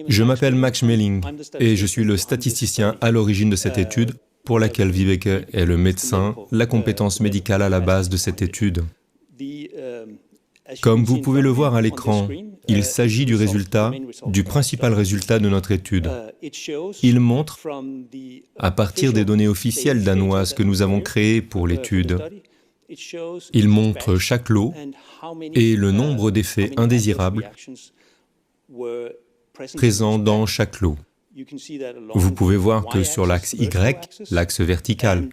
Je m'appelle Max Schmeling et je suis le statisticien à l'origine de cette étude pour laquelle Viveke est le médecin, la compétence médicale à la base de cette étude. Comme vous pouvez le voir à l'écran, il s'agit du principal résultat de notre étude. Il montre, à partir des données officielles danoises que nous avons créées pour l'étude, il montre chaque lot et le nombre d'effets indésirables présents dans chaque lot. Vous pouvez voir que sur l'axe Y, l'axe vertical,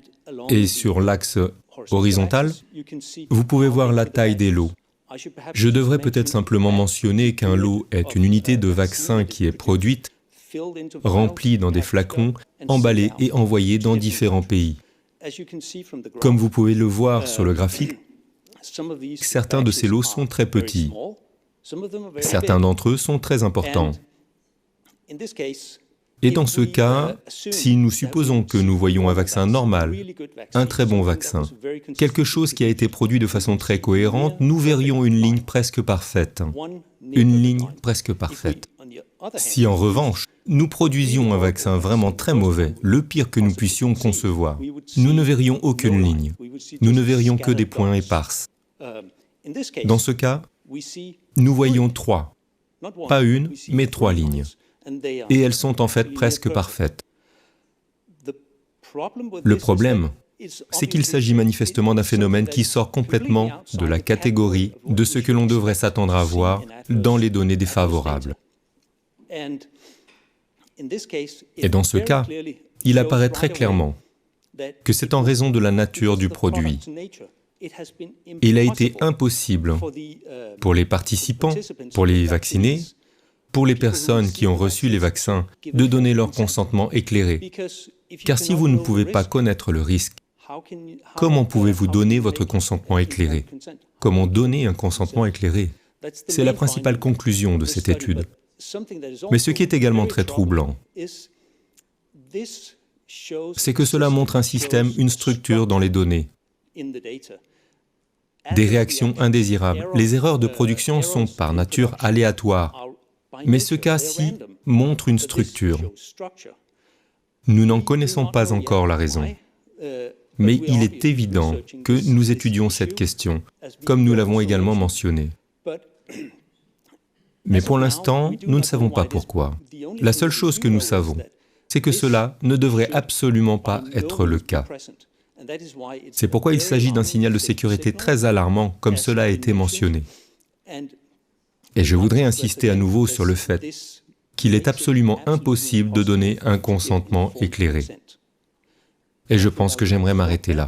et sur l'axe horizontal, vous pouvez voir la taille des lots. Je devrais peut-être simplement mentionner qu'un lot est une unité de vaccin qui est produite, remplie dans des flacons, emballée et envoyée dans différents pays. Comme vous pouvez le voir sur le graphique, certains de ces lots sont très petits, certains d'entre eux sont très importants. Et dans ce cas, si nous supposons que nous voyons un vaccin normal, un très bon vaccin, quelque chose qui a été produit de façon très cohérente, nous verrions une ligne presque parfaite. Une ligne presque parfaite. Si en revanche, nous produisions un vaccin vraiment très mauvais, le pire que nous puissions concevoir, nous ne verrions aucune ligne. Nous ne verrions que des points éparses. Dans ce cas, nous voyons trois, pas une, mais trois lignes. Et elles sont en fait presque parfaites. Le problème, c'est qu'il s'agit manifestement d'un phénomène qui sort complètement de la catégorie de ce que l'on devrait s'attendre à voir dans les données défavorables. Et dans ce cas, il apparaît très clairement que c'est en raison de la nature du produit. Il a été impossible pour les participants, pour les vaccinés, pour les personnes qui ont reçu les vaccins, de donner leur consentement éclairé. Car si vous ne pouvez pas connaître le risque, comment pouvez-vous donner votre consentement éclairé? Comment donner un consentement éclairé? C'est la principale conclusion de cette étude. Mais ce qui est également très troublant, c'est que cela montre un système, une structure dans les données. Des réactions indésirables. Les erreurs de production sont par nature aléatoires. Mais ce cas-ci montre une structure. Nous n'en connaissons pas encore la raison. Mais il est évident que nous étudions cette question, comme nous l'avons également mentionné. Mais pour l'instant, nous ne savons pas pourquoi. La seule chose que nous savons, c'est que cela ne devrait absolument pas être le cas. C'est pourquoi il s'agit d'un signal de sécurité très alarmant, comme cela a été mentionné. Et je voudrais insister à nouveau sur le fait qu'il est absolument impossible de donner un consentement éclairé. Et je pense que j'aimerais m'arrêter là.